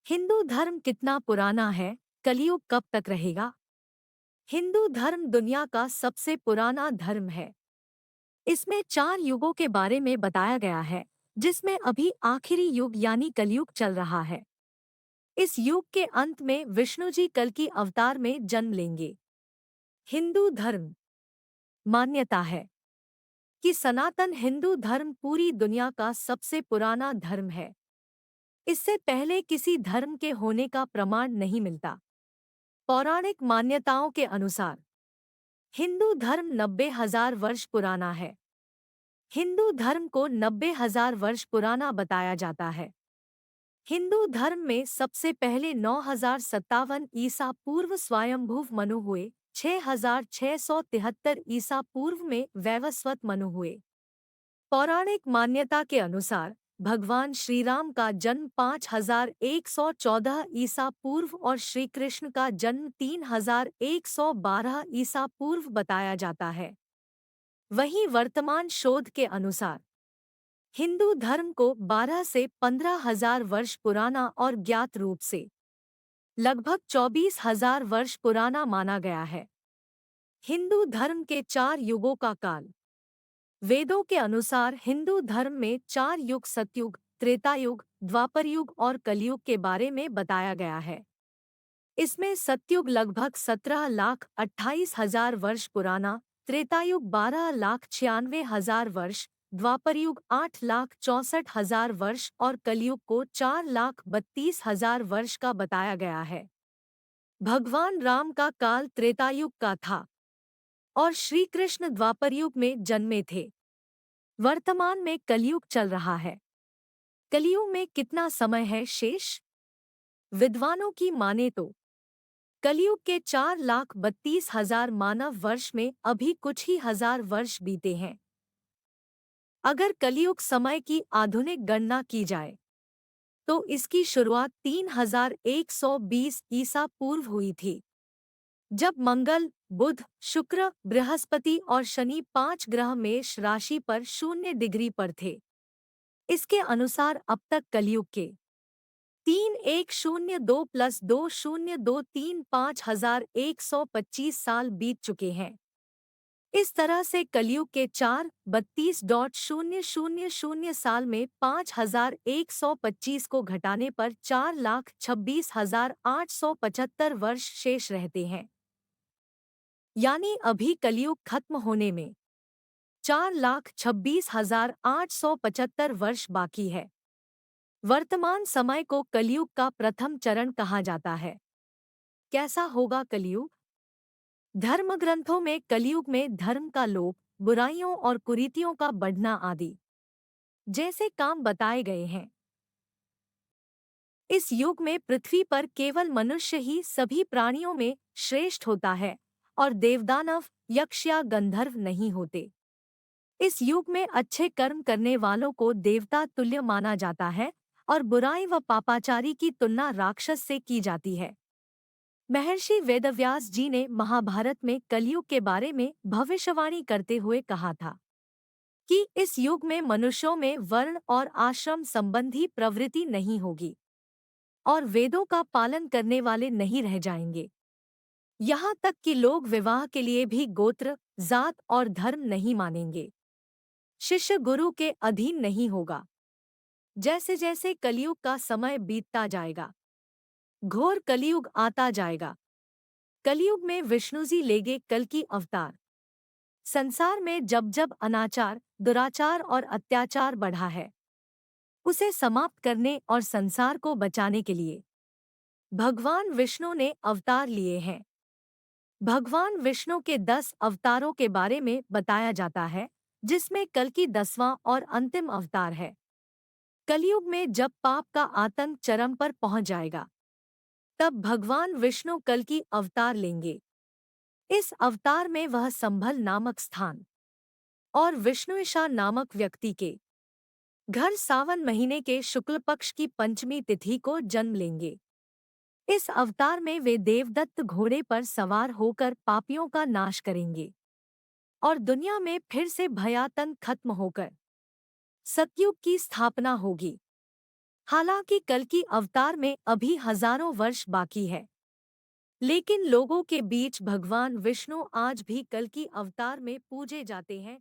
हिंदू धर्म कितना पुराना है? कलयुग कब तक रहेगा? हिंदू धर्म दुनिया का सबसे पुराना धर्म है। इसमें 4 युगों के बारे में बताया गया है, जिसमें अभी आखिरी युग यानी कलयुग चल रहा है। इस युग के अंत में विष्णु जी कल की अवतार में जन्म लेंगे। हिंदू धर्म मान्यता है कि सनातन हिंदू धर्म पूरी दुनिया का सबसे पुराना धर्म है। इससे पहले किसी धर्म के होने का प्रमाण नहीं मिलता। पौराणिक मान्यताओं के अनुसार हिंदू धर्म 90,000 वर्ष पुराना है। हिंदू धर्म को 90,000 वर्ष पुराना बताया जाता है। हिंदू धर्म में सबसे पहले 9,057 ईसा पूर्व स्वयंभुव मनु हुए। 6,673 ईसा पूर्व में वैवस्वत मनु हुए। पौराणिक मान्यता के अनुसार भगवान श्रीराम का जन्म 5,114 ईसा पूर्व और श्री कृष्ण का जन्म 3,112 ईसा पूर्व बताया जाता है। वहीं वर्तमान शोध के अनुसार हिंदू धर्म को 12 से 15,000 वर्ष पुराना और ज्ञात रूप से लगभग 24,000 वर्ष पुराना माना गया है। हिंदू धर्म के 4 युगों का काल। वेदों के अनुसार हिंदू धर्म में 4 युग सतयुग, त्रेतायुग, द्वापरयुग और कलयुग के बारे में बताया गया है। इसमें सतयुग लगभग 17,28,000 वर्ष पुराना, त्रेतायुग 12,96,000 वर्ष, द्वापरयुग 8,64,000 वर्ष और कलयुग को 4,32,000 वर्ष का बताया गया है। भगवान राम का काल त्रेतायुग का था और श्री कृष्ण द्वापरयुग में जन्मे थे। वर्तमान में कलयुग चल रहा है। कलयुग में कितना समय है शेष? विद्वानों की माने तो कलयुग के 4,32,000 मानव वर्ष में अभी कुछ ही हजार वर्ष बीते हैं। अगर कलयुग समय की आधुनिक गणना की जाए तो इसकी शुरुआत 3,120 ईसा पूर्व हुई थी, जब मंगल, बुध, शुक्र, बृहस्पति और शनि 5 ग्रह मेष राशि पर 0 डिग्री पर थे। इसके अनुसार अब तक कलयुग के 3,102+2,023 5,125 साल बीत चुके हैं। इस तरह से कलयुग के 4,32,000 साल में 5,125 को घटाने पर 4,26,875 वर्ष शेष रहते हैं। यानी अभी कलयुग खत्म होने में 4,26,875 वर्ष बाकी है। वर्तमान समय को कलयुग का प्रथम चरण कहा जाता है। कैसा होगा कलयुग? धर्म ग्रंथों में कलयुग में धर्म का लोप, बुराइयों और कुरीतियों का बढ़ना आदि जैसे काम बताए गए हैं। इस युग में पृथ्वी पर केवल मनुष्य ही सभी प्राणियों में श्रेष्ठ होता है और देवदानव, यक्ष या गंधर्व नहीं होते। इस युग में अच्छे कर्म करने वालों को देवता तुल्य माना जाता है और बुराई व पापाचारी की तुलना राक्षस से की जाती है। महर्षि वेदव्यास जी ने महाभारत में कलयुग के बारे में भविष्यवाणी करते हुए कहा था कि इस युग में मनुष्यों में वर्ण और आश्रम संबंधी प्रवृत्ति नहीं होगी और वेदों का पालन करने वाले नहीं रह जाएंगे। यहाँ तक कि लोग विवाह के लिए भी गोत्र, जात और धर्म नहीं मानेंगे। शिष्य गुरु के अधीन नहीं होगा। जैसे जैसे कलयुग का समय बीतता जाएगा, घोर कलयुग आता जाएगा। कलयुग में विष्णु जी लेंगे कल की अवतार। संसार में जब जब अनाचार, दुराचार और अत्याचार बढ़ा है, उसे समाप्त करने और संसार को बचाने के लिए भगवान विष्णु ने अवतार लिए हैं। भगवान विष्णु के 10 अवतारों के बारे में बताया जाता है, जिसमें कल की 10वां और अंतिम अवतार है। कलयुग में जब पाप का आतंक चरम पर पहुंच जाएगा, तब भगवान विष्णु कल की अवतार लेंगे। इस अवतार में वह संभल नामक स्थान और विष्णुईशा नामक व्यक्ति के घर सावन महीने के शुक्ल पक्ष की पंचमी तिथि को जन्म लेंगे। इस अवतार में वे देवदत्त घोड़े पर सवार होकर पापियों का नाश करेंगे और दुनिया में फिर से भयातंक खत्म होकर सतयुग की स्थापना होगी। हालांकि कल्कि अवतार में अभी हजारों वर्ष बाकी है, लेकिन लोगों के बीच भगवान विष्णु आज भी कल्कि अवतार में पूजे जाते हैं।